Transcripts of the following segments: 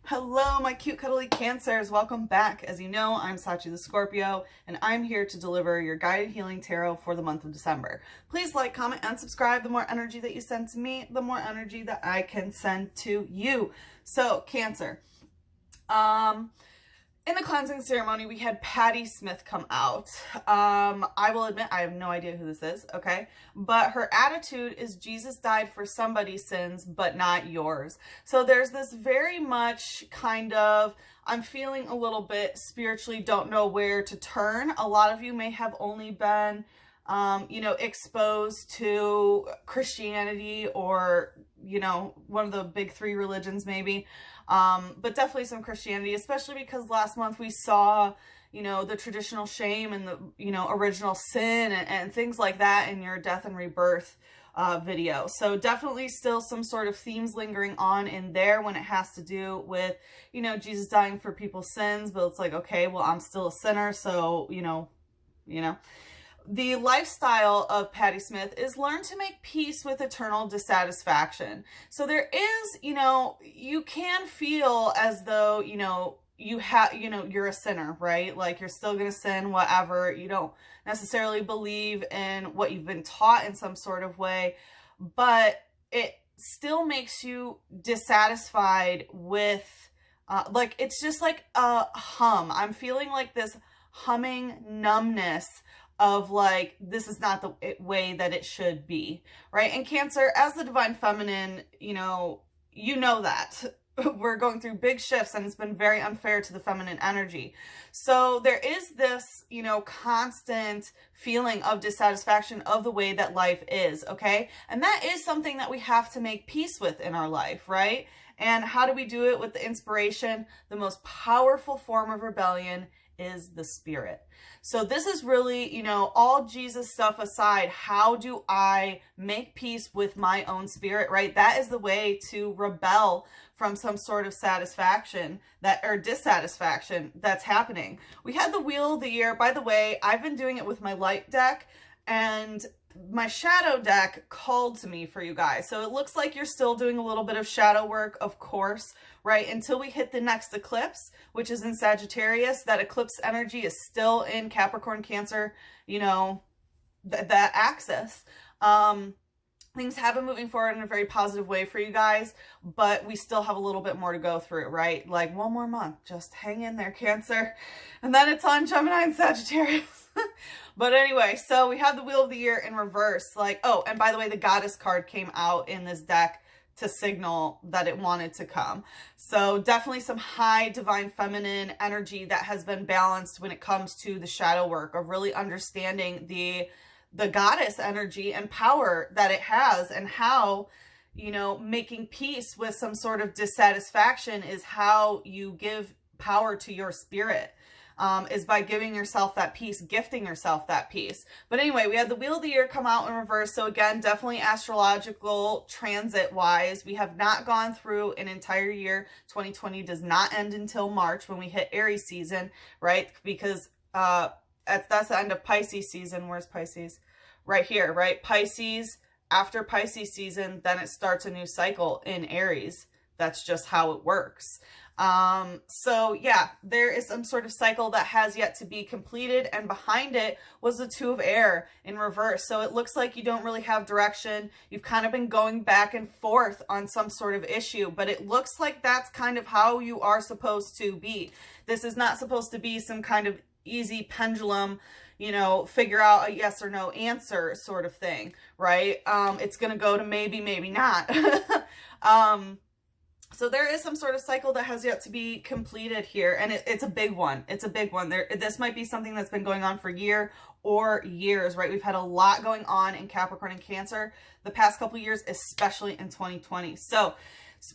Hello, my cute cuddly Cancers. Welcome back. As you know, I'm Sachi the Scorpio, and I'm here to deliver your guided healing tarot for the month of December. Please like, comment, and subscribe. The more energy that you send to me, the more energy that I can send to you. So, Cancer. In the cleansing ceremony, we had Patti Smith come out. I will admit, I have no idea who this is, okay? But her attitude is Jesus died for somebody's sins, but not yours. So there's this very much kind of, I'm feeling a little bit spiritually, don't know where to turn. A lot of you may have only been, exposed to Christianity or, one of the big three religions maybe. But definitely some Christianity, especially because last month we saw, the traditional shame and the, original sin and things like that in your death and rebirth video. So definitely still some sort of themes lingering on in there when it has to do with, Jesus dying for people's sins, but it's like, okay, well, I'm still a sinner. So, The lifestyle of Patti Smith is learn to make peace with eternal dissatisfaction. So there is, you can feel as though, you're a sinner, right? Like you're still going to sin, whatever. You don't necessarily believe in what you've been taught in some sort of way, but it still makes you dissatisfied with, it's just like a hum. I'm feeling like this humming numbness of like, this is not the way that it should be, right? And Cancer, as the divine feminine, you know that we're going through big shifts and it's been very unfair to the feminine energy. So there is this, constant feeling of dissatisfaction of the way that life is, okay? And that is something that we have to make peace with in our life, right? And how do we do it? With the inspiration? The most powerful form of rebellion is the spirit. So this is really, all Jesus stuff aside, how do I make peace with my own spirit, right? That is the way to rebel from some sort of satisfaction or dissatisfaction that's happening. We had the Wheel of the Year. By the way, I've been doing it with my light deck, and my shadow deck called to me for you guys. So it looks like you're still doing a little bit of shadow work, of course, right? Until we hit the next eclipse, which is in Sagittarius. That eclipse energy is still in Capricorn, Cancer, that axis. Things have been moving forward in a very positive way for you guys, but we still have a little bit more to go through, right? Like one more month, just hang in there, Cancer. And then it's on Gemini and Sagittarius. But anyway, so we have the Wheel of the Year in reverse. Oh, and by the way, the Goddess card came out in this deck to signal that it wanted to come. So definitely some high divine feminine energy that has been balanced when it comes to the shadow work of really understanding the goddess energy and power that it has, and how, making peace with some sort of dissatisfaction is how you give power to your spirit. Is by giving yourself that peace, gifting yourself that peace. But anyway, we had the Wheel of the Year come out in reverse. So again, definitely astrological transit wise, we have not gone through an entire year. 2020 does not end until March when we hit Aries season, right? Because that's the end of Pisces season. Where's Pisces? Right here, right? Pisces, after Pisces season, then it starts a new cycle in Aries. That's just how it works. So yeah, there is some sort of cycle that has yet to be completed, and behind it was the Two of Air in reverse. So it looks like you don't really have direction. You've kind of been going back and forth on some sort of issue, but it looks like that's kind of how you are supposed to be. This is not supposed to be some kind of easy pendulum, figure out a yes or no answer sort of thing, right? It's going to go to maybe, maybe not. So there is some sort of cycle that has yet to be completed here, and it's a big one. It's a big one. This might be something that's been going on for years, right? We've had a lot going on in Capricorn and Cancer the past couple of years, especially in 2020. So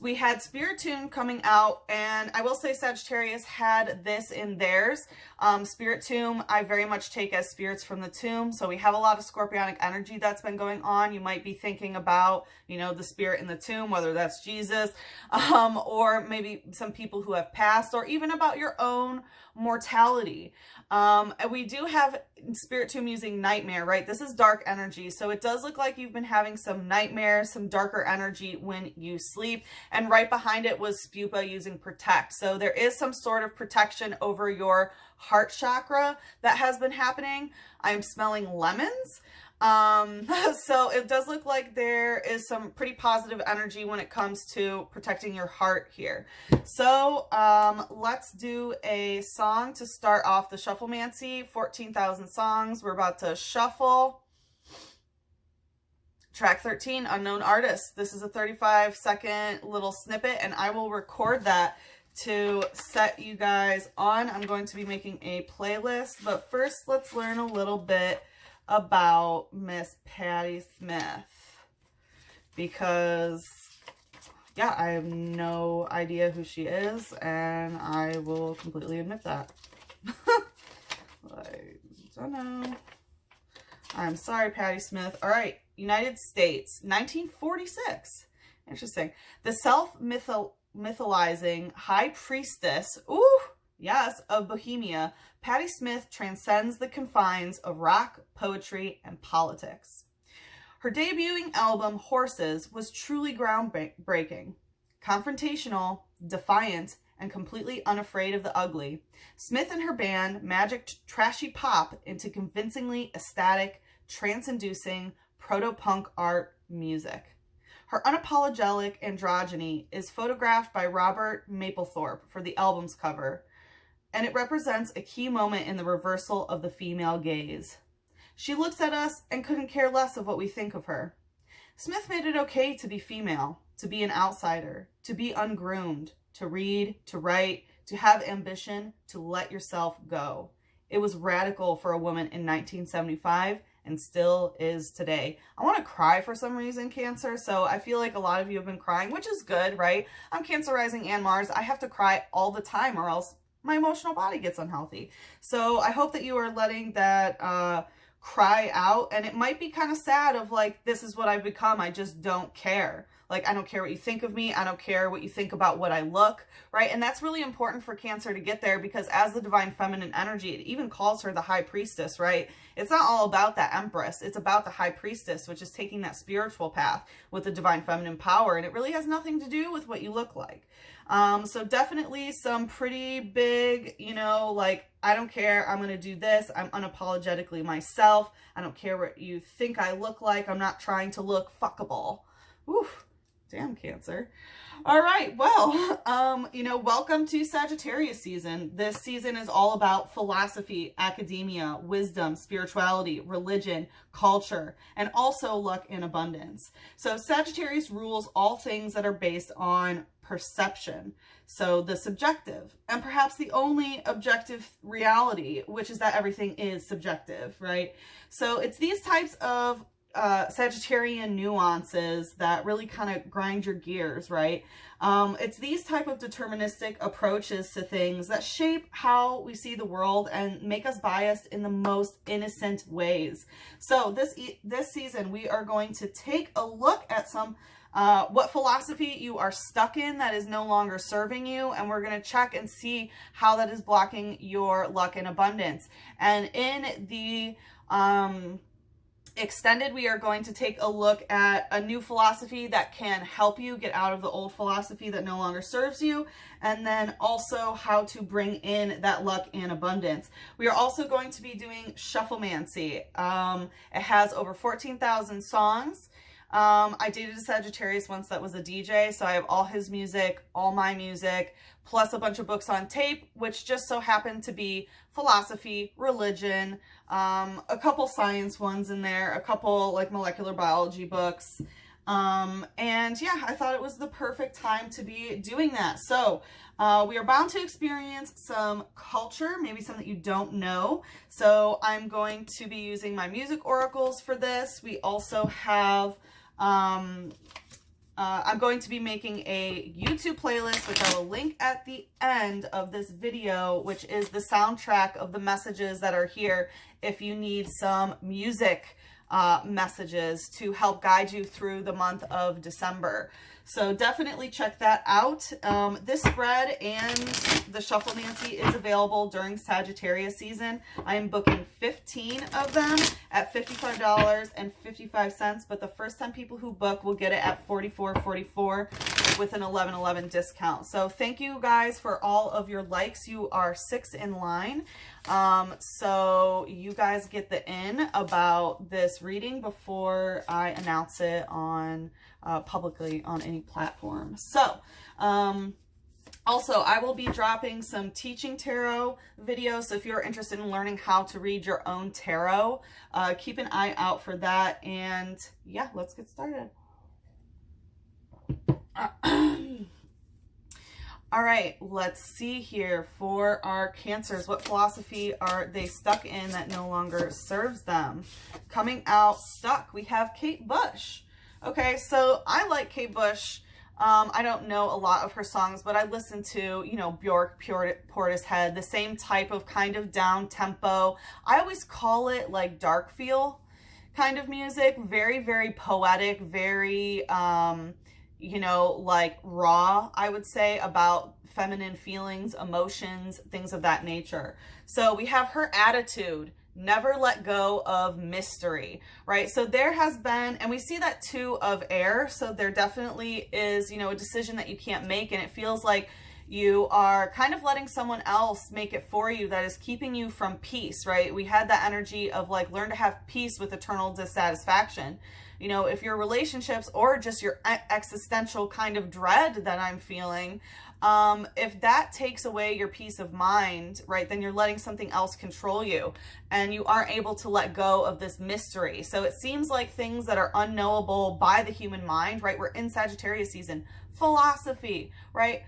we had Spiritomb coming out, and I will say Sagittarius had this in theirs. Spiritomb, I very much take as spirits from the tomb. So we have a lot of scorpionic energy that's been going on. You might be thinking about, the spirit in the tomb, whether that's Jesus, or maybe some people who have passed, or even about your own mortality. And we do have Spiritomb using nightmare, right? This is dark energy. So it does look like you've been having some nightmares, some darker energy when you sleep. And right behind it was Spupa using protect. So there is some sort of protection over your heart chakra that has been happening. I'm smelling lemons. So it does look like there is some pretty positive energy when it comes to protecting your heart here. So, let's do a song to start off the Shufflemancy, 14,000 songs. We're about to shuffle. Track 13, Unknown Artist. This is a 35-second little snippet, and I will record that to set you guys on. I'm going to be making a playlist, but first let's learn a little bit about Miss Patti Smith, because yeah, I have no idea who she is, and I will completely admit that. I don't know. I'm sorry, Patti Smith. All right, United States, 1946. Interesting. The self-mytholizing high priestess, ooh, yes, of Bohemia, Patti Smith transcends the confines of rock, poetry, and politics. Her debuting album, Horses, was truly groundbreaking. Confrontational, defiant, and completely unafraid of the ugly, Smith and her band magicked trashy pop into convincingly ecstatic, trance-inducing, proto-punk art music. Her unapologetic androgyny is photographed by Robert Mapplethorpe for the album's cover, and it represents a key moment in the reversal of the female gaze. She looks at us and couldn't care less of what we think of her. Smith made it okay to be female, to be an outsider, to be ungroomed, to read, to write, to have ambition, to let yourself go. It was radical for a woman in 1975 and still is today. I want to cry for some reason, Cancer, so I feel like a lot of you have been crying, which is good, right? I'm Cancer rising and Mars. I have to cry all the time or else my emotional body gets unhealthy. So I hope that you are letting that cry out, and it might be kind of sad of like, this is what I've become. I just don't care. Like, I don't care what you think of me. I don't care what you think about what I look, right? And that's really important for Cancer to get there, because as the divine feminine energy, it even calls her the high priestess, right? It's not all about that empress. It's about the high priestess, which is taking that spiritual path with the divine feminine power. And it really has nothing to do with what you look like. So definitely some pretty big, you know, like, I don't care. I'm going to do this. I'm unapologetically myself. I don't care what you think I look like. I'm not trying to look fuckable. Oof. Damn, Cancer. All right. Well, you know, welcome to Sagittarius season. This season is all about philosophy, academia, wisdom, spirituality, religion, culture, and also luck and abundance. So Sagittarius rules all things that are based on perception. So the subjective, and perhaps the only objective reality, which is that everything is subjective, right? So it's these types of Sagittarian nuances that really kind of grind your gears, right? It's these type of deterministic approaches to things that shape how we see the world and make us biased in the most innocent ways. So this season, we are going to take a look at some what philosophy you are stuck in that is no longer serving you, and we're going to check and see how that is blocking your luck and abundance. And in the extended, we are going to take a look at a new philosophy that can help you get out of the old philosophy that no longer serves you, and then also how to bring in that luck and abundance. We are also going to be doing Shufflemancy. It has over 14,000 songs. I dated a Sagittarius once that was a DJ, so I have all his music, all my music, plus a bunch of books on tape, which just so happened to be philosophy, religion, a couple science ones in there, a couple like molecular biology books. And yeah, I thought it was the perfect time to be doing that. So we are bound to experience some culture, maybe some that you don't know. So I'm going to be using my music oracles for this. We also have, I'm going to be making a YouTube playlist, which I will link at the end of this video, which is the soundtrack of the messages that are here if you need some music messages to help guide you through the month of December. So definitely check that out. This spread and the Shufflemancy is available during Sagittarius season. I am booking 15 of them at $55.55, but the first 10 people who book will get it at $44.44. with an 11/11 discount. So thank you guys for all of your likes. You are 6 in line. So you guys get the in about this reading before I announce it on publicly on any platform. So also, I will be dropping some teaching tarot videos. So if you're interested in learning how to read your own tarot, keep an eye out for that. And yeah, let's get started. All right, let's see here for our Cancers. What philosophy are they stuck in that no longer serves them? Coming out stuck, we have Kate Bush. Okay, so I like Kate Bush. I don't know a lot of her songs, but I listen to, you know, Bjork, Portishead, the same type of kind of down tempo. I always call it like dark feel kind of music. Very, very poetic, very, you know, like raw, I would say, about feminine feelings, emotions, things of that nature. So we have her attitude. Never let go of mystery, right? So there has been, and we see that too of air. So there definitely is, you know, a decision that you can't make. And it feels like you are kind of letting someone else make it for you that is keeping you from peace, right? We had that energy of like, learn to have peace with eternal dissatisfaction. You know, if your relationships or just your existential kind of dread that I'm feeling, if that takes away your peace of mind, right, then you're letting something else control you and you aren't able to let go of this mystery. So it seems like things that are unknowable by the human mind, right? We're in Sagittarius season. Philosophy, right?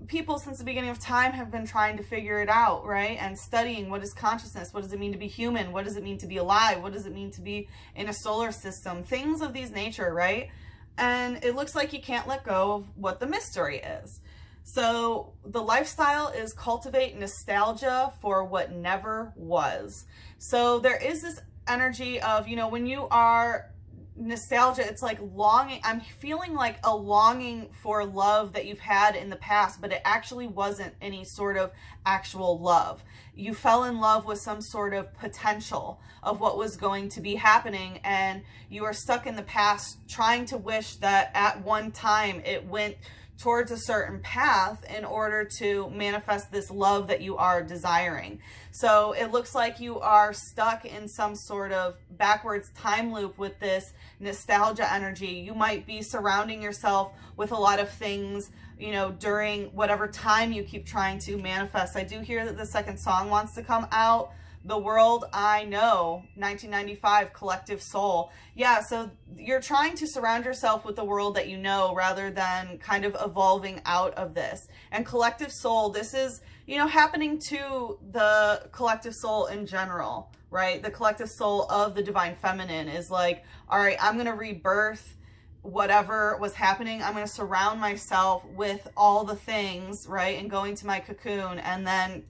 People since the beginning of time have been trying to figure it out, right? And studying what is consciousness? What does it mean to be human? What does it mean to be alive? What does it mean to be in a solar system? Things of these nature, right? And it looks like you can't let go of what the mystery is. So the lifestyle is cultivate nostalgia for what never was. So there is this energy of, you know, when you are nostalgia, it's like longing. I'm feeling like a longing for love that you've had in the past, but it actually wasn't any sort of actual love. You fell in love with some sort of potential of what was going to be happening, and you are stuck in the past trying to wish that at one time it went towards a certain path in order to manifest this love that you are desiring. So it looks like you are stuck in some sort of backwards time loop with this nostalgia energy. You might be surrounding yourself with a lot of things, you know, during whatever time you keep trying to manifest. I do hear that the second song wants to come out. The World I Know, 1995, Collective Soul. Yeah, so you're trying to surround yourself with the world that you know rather than kind of evolving out of this. And Collective Soul, this is, you know, happening to the collective soul in general, right? The collective soul of the divine feminine is like, all right, I'm going to rebirth whatever was happening. I'm going to surround myself with all the things, right? And going to my cocoon, and then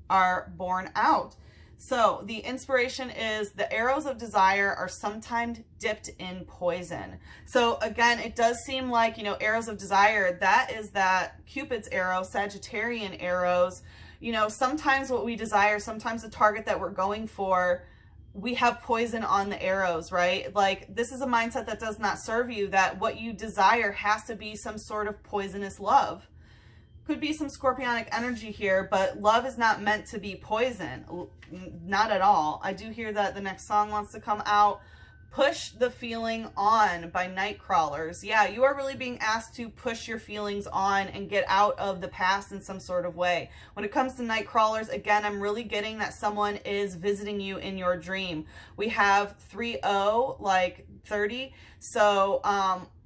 are born out. So the inspiration is the arrows of desire are sometimes dipped in poison. So again, it does seem like, you know, arrows of desire, that is that Cupid's arrow, Sagittarian arrows. You know, sometimes what we desire, sometimes the target that we're going for, we have poison on the arrows, right? Like, this is a mindset that does not serve you, that what you desire has to be some sort of poisonous love. Could be some scorpionic energy here, but love is not meant to be poison. Not at all. I do hear that the next song wants to come out. Push the Feeling On by Nightcrawlers. Yeah, you are really being asked to push your feelings on and get out of the past in some sort of way. When it comes to Nightcrawlers, again, I'm really getting that someone is visiting you in your dream. We have 3-0, like 30. So,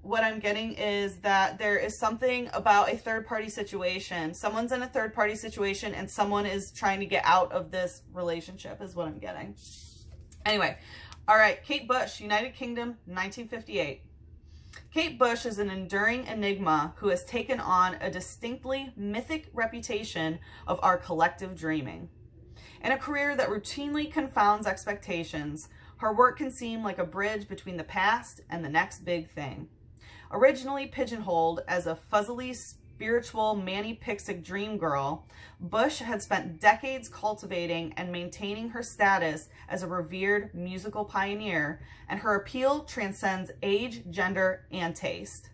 what I'm getting is that there is something about a third-party situation. Someone's in a third-party situation and someone is trying to get out of this relationship is what I'm getting. Anyway, all right, Kate Bush, United Kingdom, 1958. Kate Bush is an enduring enigma who has taken on a distinctly mythic reputation of our collective dreaming. In a career that routinely confounds expectations, her work can seem like a bridge between the past and the next big thing. Originally pigeonholed as a fuzzily spiritual Manny-Pixic dream girl, Bush had spent decades cultivating and maintaining her status as a revered musical pioneer, and her appeal transcends age, gender, and taste.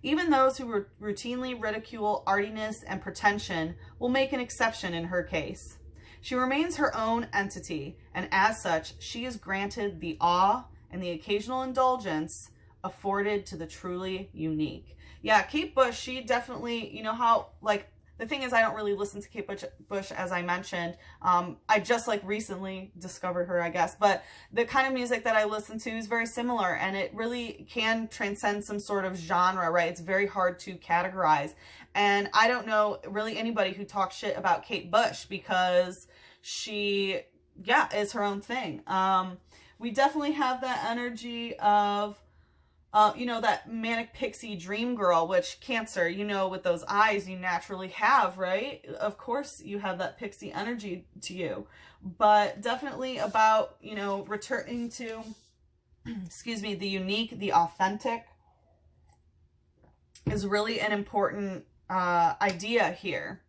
Even those who routinely ridicule artiness and pretension will make an exception in her case. She remains her own entity, and as such, she is granted the awe and the occasional indulgence afforded to the truly unique. Yeah, Kate Bush, she definitely, you know how, like, the thing is, I don't really listen to Kate Bush, as I mentioned. I just, like, recently discovered her, I guess. But the kind of music that I listen to is very similar, and it really can transcend some sort of genre, right? It's very hard to categorize. And I don't know really anybody who talks shit about Kate Bush, because she, yeah, is her own thing. We definitely have that energy of, you know, that manic pixie dream girl, which Cancer, you know, with those eyes you naturally have, right? Of course you have that pixie energy to you, but definitely about, you know, returning to, excuse me, the unique, the authentic is really an important idea here.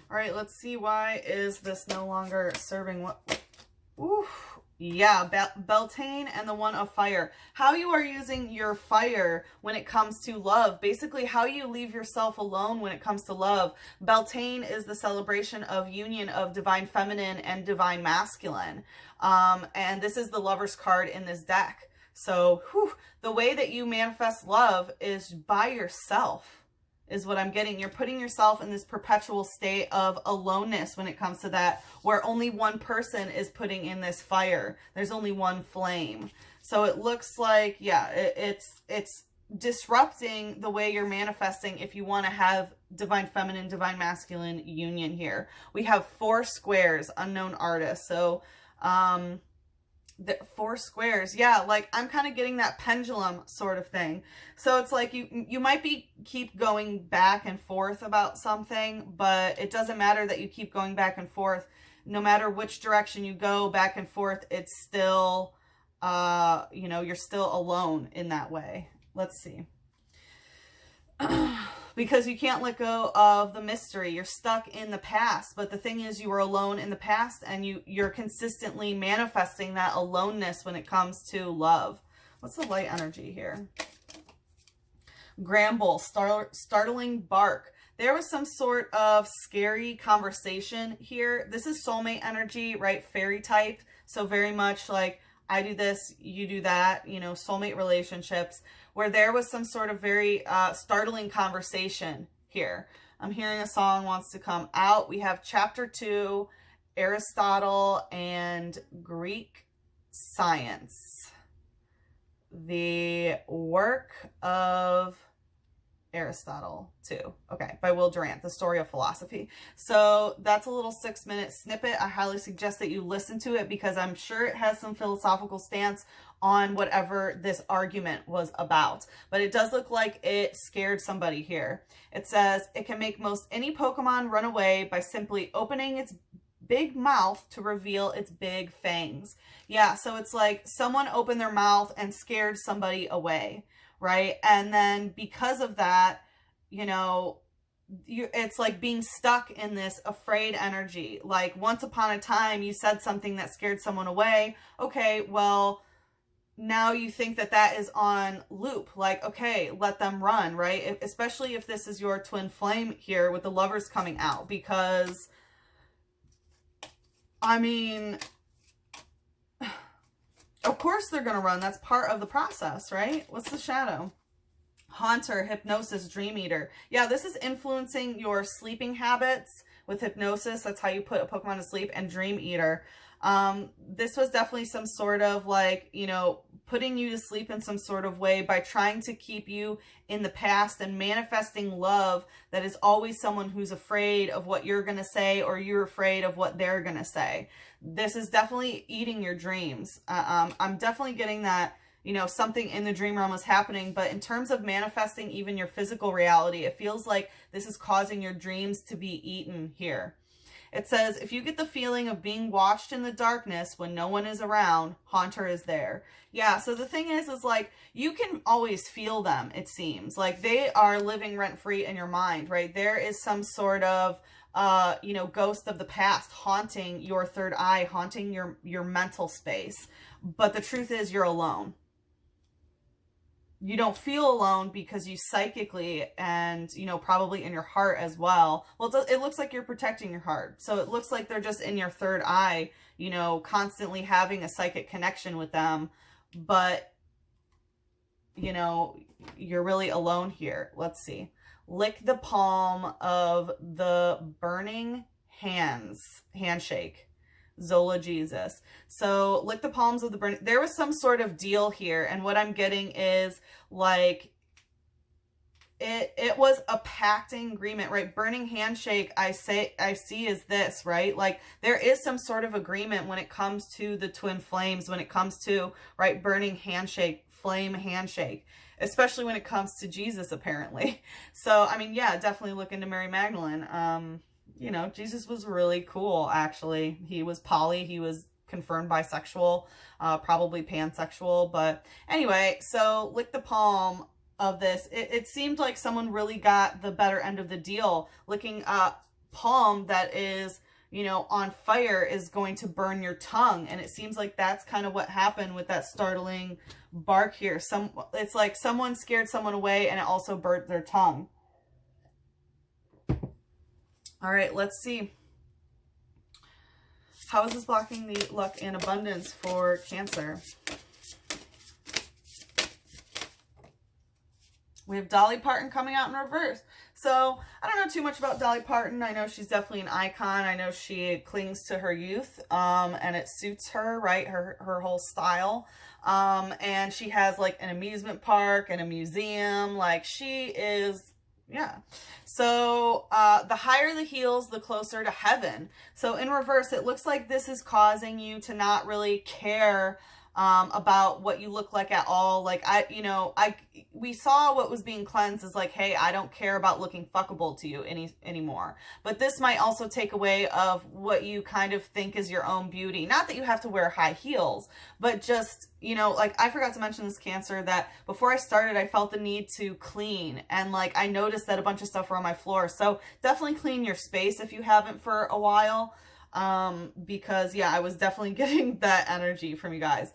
All right, let's see, why is this no longer serving what? Oof. Yeah, Beltane and the One of Fire. How you are using your fire when it comes to love. Basically, how you leave yourself alone when it comes to love. Beltane is the celebration of union of divine feminine and divine masculine. And this is the Lover's card in this deck. So, the way that you manifest love is by yourself, is what I'm getting. You're putting yourself in this perpetual state of aloneness when it comes to that, where only one person is putting in this fire. There's only one flame. So it looks like, yeah, it's disrupting the way you're manifesting if you want to have divine feminine, divine masculine union here. We have 4 squares, unknown artist. So, the 4 squares, yeah, like I'm kind of getting that pendulum sort of thing. So it's like you might keep going back and forth about something, but it doesn't matter that you keep going back and forth. No matter which direction you go back and forth, it's still, you know, you're still alone in that way. Let's see. Because you can't let go of the mystery. You're stuck in the past. But the thing is, you were alone in the past, and you're consistently manifesting that aloneness when it comes to love. What's the light energy here? Gramble, startling bark. There was some sort of scary conversation here. This is soulmate energy, right? Fairy type. So very much like, I do this, you do that, you know, soulmate relationships, where there was some sort of very startling conversation here. I'm hearing a song wants to come out. We have chapter 2, Aristotle and Greek science. The work of Aristotle too. Okay, by Will Durant, The Story of Philosophy. So that's a little 6-minute snippet. I highly suggest that you listen to it, because I'm sure it has some philosophical stance on whatever this argument was about. But it does look like it scared somebody here. It says, it can make most any Pokemon run away by simply opening its big mouth to reveal its big fangs. Yeah, so it's like someone opened their mouth and scared somebody away, right? And then because of that, you know, it's like being stuck in this afraid energy. Like once upon a time, you said something that scared someone away. Okay, well, now you think that that is on loop. Like, okay, let them run, right? Especially if this is your twin flame here with the Lovers coming out, because, I mean, of course they're going to run. That's part of the process, right? What's the shadow? Haunter, hypnosis, dream eater. Yeah, this is influencing your sleeping habits with hypnosis. That's how you put a Pokemon to sleep. And dream eater. This was definitely some sort of like, you know, putting you to sleep in some sort of way by trying to keep you in the past and manifesting love that is always someone who's afraid of what you're going to say, or you're afraid of what they're going to say. This is definitely eating your dreams. I'm definitely getting that, you know, something in the dream realm is happening, but in terms of manifesting even your physical reality, it feels like this is causing your dreams to be eaten here. It says, if you get the feeling of being watched in the darkness when no one is around, Haunter is there. Yeah, so the thing is like, you can always feel them, it seems. Like, they are living rent-free in your mind, right? There is some sort of, you know, ghost of the past haunting your third eye, haunting your mental space. But the truth is, you're alone. you don't feel alone because you psychically and, you know, probably in your heart as well. Well, it looks like you're protecting your heart. So it looks like they're just in your third eye, you know, constantly having a psychic connection with them. But, you know, you're really alone here. Let's see. Lick the palm of the burning handshake. Zola Jesus. So lick the palms of the burning. There was some sort of deal here, and what I'm getting is like it was a pacting agreement, right? Burning handshake, I see is this, right? Like there is some sort of agreement when it comes to the twin flames, when it comes to, right, burning handshake, flame handshake, especially when it comes to Jesus, apparently. So I mean, yeah, definitely look into Mary Magdalene. You know, Jesus was really cool, actually. He was poly. He was confirmed bisexual, probably pansexual. But anyway, so lick the palm of this. It seemed like someone really got the better end of the deal. Licking a palm that is, you know, on fire is going to burn your tongue. And it seems like that's kind of what happened with that startling bark here. It's like someone scared someone away and it also burnt their tongue. All right, let's see. How is this blocking the luck and abundance for Cancer? We have Dolly Parton coming out in reverse. So I don't know too much about Dolly Parton. I know she's definitely an icon. I know she clings to her youth, and it suits her, right? Her whole style. And she has like an amusement park and a museum. Like she is... Yeah. So the higher the heels, the closer to heaven. So in reverse, it looks like this is causing you to not really care about what you look like at all. Like we saw what was being cleansed is like, hey, I don't care about looking fuckable to you anymore. But this might also take away of what you kind of think is your own beauty. Not that you have to wear high heels, but just, you know, like I forgot to mention this, Cancer, that before I started, I felt the need to clean. And like, I noticed that a bunch of stuff were on my floor. So definitely clean your space if you haven't for a while. Because yeah, I was definitely getting that energy from you guys.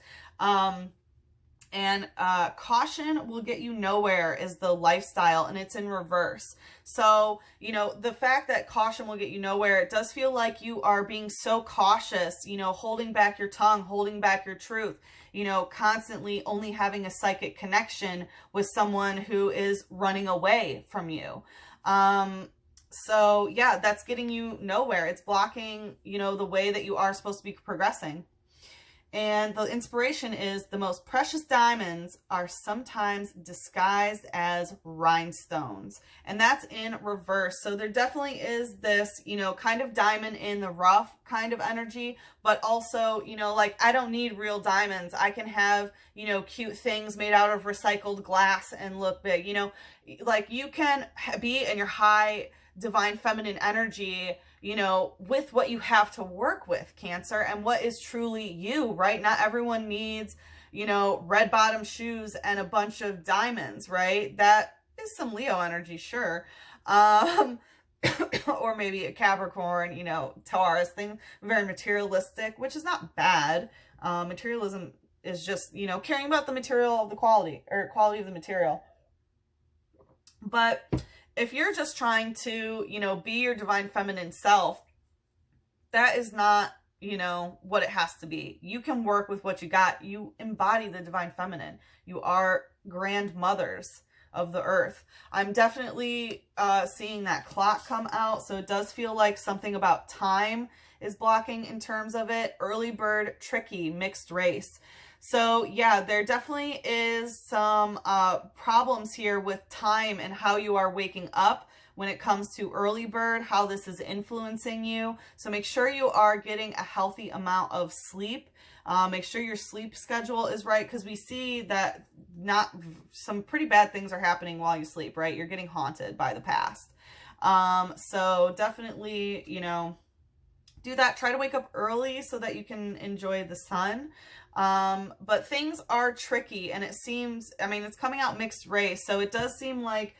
Caution will get you nowhere is the lifestyle, and it's in reverse. So, you know, the fact that caution will get you nowhere, it does feel like you are being so cautious, you know, holding back your tongue, holding back your truth, you know, constantly only having a psychic connection with someone who is running away from you. So yeah, that's getting you nowhere. It's blocking, you know, the way that you are supposed to be progressing. And the inspiration is the most precious diamonds are sometimes disguised as rhinestones. And that's in reverse. So there definitely is this, you know, kind of diamond in the rough kind of energy, but also, you know, like I don't need real diamonds. I can have, you know, cute things made out of recycled glass and look big, you know, like you can be in your high divine feminine energy, you know, with what you have to work with, Cancer, and what is truly you, right? Not everyone needs, you know, red bottom shoes and a bunch of diamonds, right? That is some Leo energy, sure. Or maybe a Capricorn, you know, Taurus thing, very materialistic, which is not bad. Materialism is just, you know, caring about the material of the quality, or quality of the material. But if you're just trying to, you know, be your divine feminine self, that is not, you know, what it has to be. You can work with what you got. You embody the divine feminine. You are grandmothers of the earth. I'm definitely seeing that clock come out. So it does feel like something about time is blocking in terms of it. Early bird, tricky, mixed race. So yeah, there definitely is some problems here with time and how you are waking up when it comes to early bird, how this is influencing you. So make sure you are getting a healthy amount of sleep. Make sure your sleep schedule is right, because we see that some pretty bad things are happening while you sleep, right? You're getting haunted by the past. So definitely, you know, do that. Try to wake up early so that you can enjoy the sun. But things are tricky, and it seems, I mean, it's coming out mixed race. So it does seem like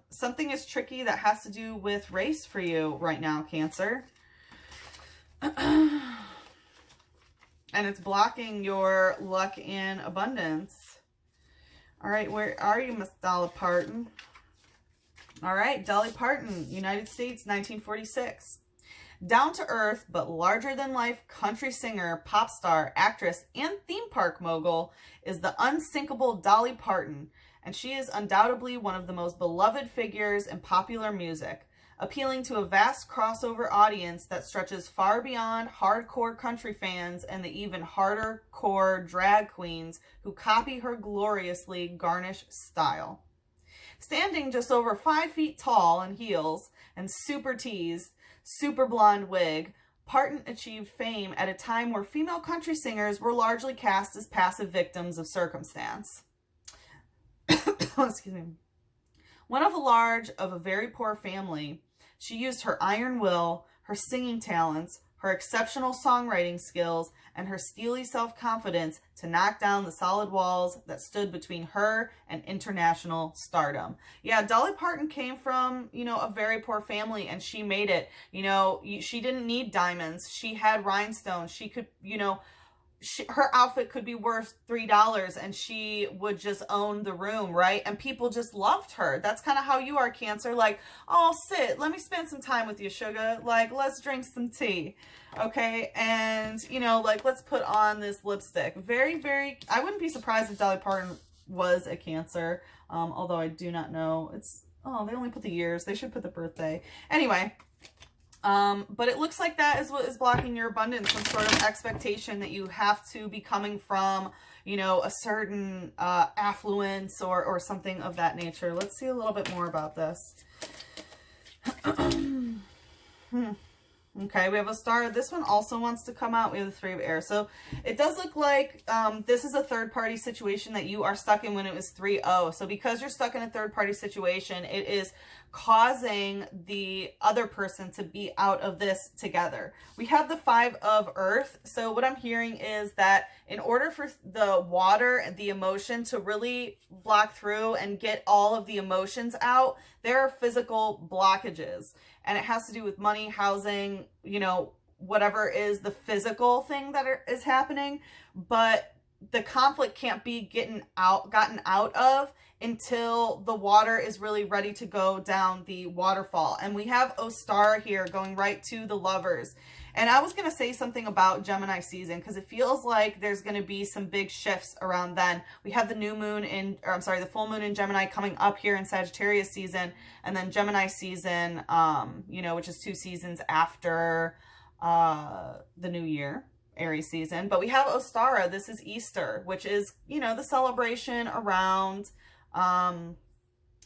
something is tricky that has to do with race for you right now, Cancer. And it's blocking your luck and abundance. All right, where are you, Miss Dolly Parton? All right, Dolly Parton, United States, 1946. Down to earth, but larger than life country singer, pop star, actress, and theme park mogul is the unsinkable Dolly Parton, and she is undoubtedly one of the most beloved figures in popular music, appealing to a vast crossover audience that stretches far beyond hardcore country fans and the even harder core drag queens who copy her gloriously garnished style. Standing just over 5 feet tall in heels and super teased, super blonde wig, Parton achieved fame at a time where female country singers were largely cast as passive victims of circumstance. Excuse me. One of a very poor family, she used her iron will, her singing talents, her exceptional songwriting skills, and her steely self-confidence to knock down the solid walls that stood between her and international stardom. Yeah, Dolly Parton came from, a very poor family, and she made it. She didn't need diamonds. She had rhinestones. She could, her outfit could be worth $3 and she would just own the room, right? And people just loved her. That's kind of how you are, Cancer. Like, oh, sit, let me spend some time with you, sugar. Like, let's drink some tea, okay? And, let's put on this lipstick. Very, very, I wouldn't be surprised if Dolly Parton was a Cancer, although I do not know. They only put the years. They should put the birthday. Anyway. But it looks like that is what is blocking your abundance, some sort of expectation that you have to be coming from, a certain affluence or something of that nature. Let's see a little bit more about this. Okay, we have a star. This one also wants to come out. We have the Three of Air. So it does look like this is a third-party situation that you are stuck in when it was 3-0. So because you're stuck in a third-party situation, it is causing the other person to be out of this together. We have the Five of Earth. So what I'm hearing is that in order for the water and the emotion to really block through and get all of the emotions out, there are physical blockages. And it has to do with money, housing, whatever is the physical thing that is happening. But the conflict can't be gotten out of until the water is really ready to go down the waterfall. And we have Ostara here going right to the Lovers. And I was going to say something about Gemini season because it feels like there's going to be some big shifts around then. We have the the full moon in Gemini coming up here in Sagittarius season, and then Gemini season, which is 2 seasons after the new year. Aries season. But we have Ostara. This is Easter, which is, the celebration around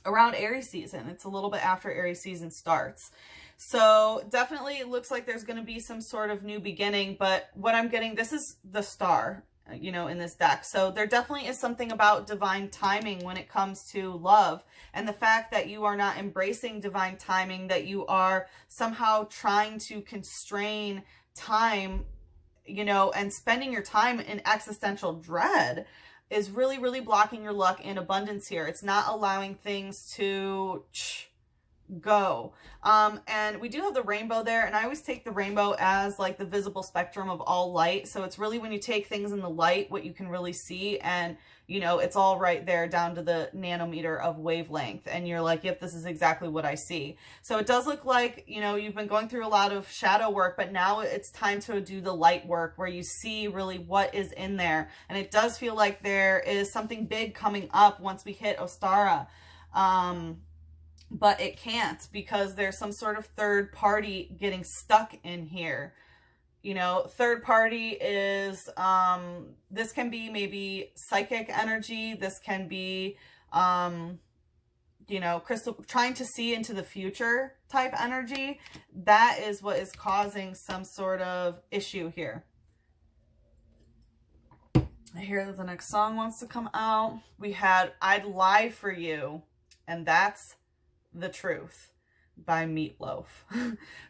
Aries season. It's a little bit after Aries season starts. So definitely it looks like there's going to be some sort of new beginning, but what I'm getting, this is the star, in this deck. So there definitely is something about divine timing when it comes to love, and the fact that you are not embracing divine timing, that you are somehow trying to constrain time, and spending your time in existential dread is really, really blocking your luck and abundance here. It's not allowing things to go. And we do have the rainbow there, and I always take the rainbow as like the visible spectrum of all light. So it's really when you take things in the light, what you can really see, and it's all right there down to the nanometer of wavelength, and you're like, yep, this is exactly what I see. So it does look like, you've been going through a lot of shadow work, but now it's time to do the light work where you see really what is in there. And it does feel like there is something big coming up once we hit Ostara. But it can't, because there's some sort of third party getting stuck in here. Third party is, this can be maybe psychic energy. This can be, crystal, trying to see into the future type energy. That is what is causing some sort of issue here. I hear that the next song wants to come out. We had I'd Lie for You, and that's the truth by Meatloaf.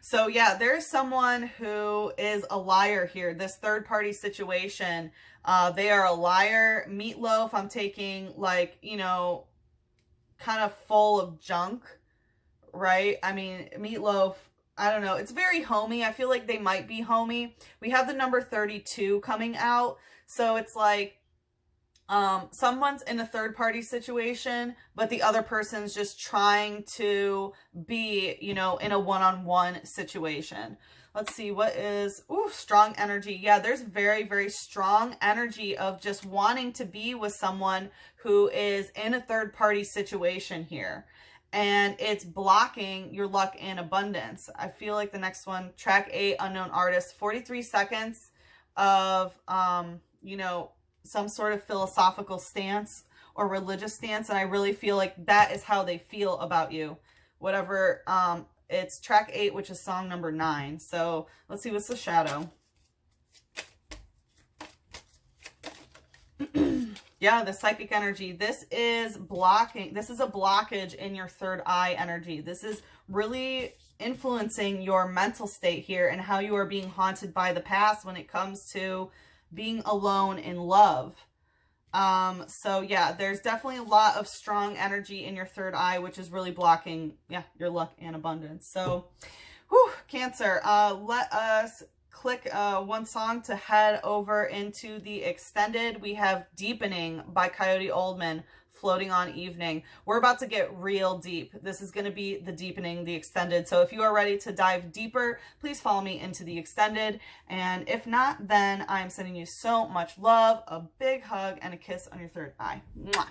So yeah, there's someone who is a liar here. This third party situation, they are a liar. Meatloaf, I'm taking like, kind of full of junk, right? I mean, Meatloaf, I don't know. It's very homey. I feel like they might be homey. We have the number 32 coming out. So it's like, Someone's in a third party situation, but the other person's just trying to be, you know, in a one-on-one situation. Let's see, what is, strong energy. Yeah, there's very, very strong energy of just wanting to be with someone who is in a third party situation here. And it's blocking your luck and abundance. I feel like the next one, track 8, unknown artist, 43 seconds of, you know, some sort of philosophical stance or religious stance. And I really feel like that is how they feel about you. Whatever, it's track 8, which is song number 9. So let's see, what's the shadow? Yeah, the psychic energy. This is blocking. This is a blockage in your third eye energy. This is really influencing your mental state here and how you are being haunted by the past when it comes to being alone in love. So yeah, there's definitely a lot of strong energy in your third eye, which is really blocking, yeah, your luck and abundance. So, Cancer, let us click one song to head over into the extended. We have Deepening by Coyote Oldman, Floating on Evening. We're about to get real deep. This is going to be the deepening, the extended. So if you are ready to dive deeper, please follow me into the extended. And if not, then I'm sending you so much love, a big hug, and a kiss on your third eye. Mwah.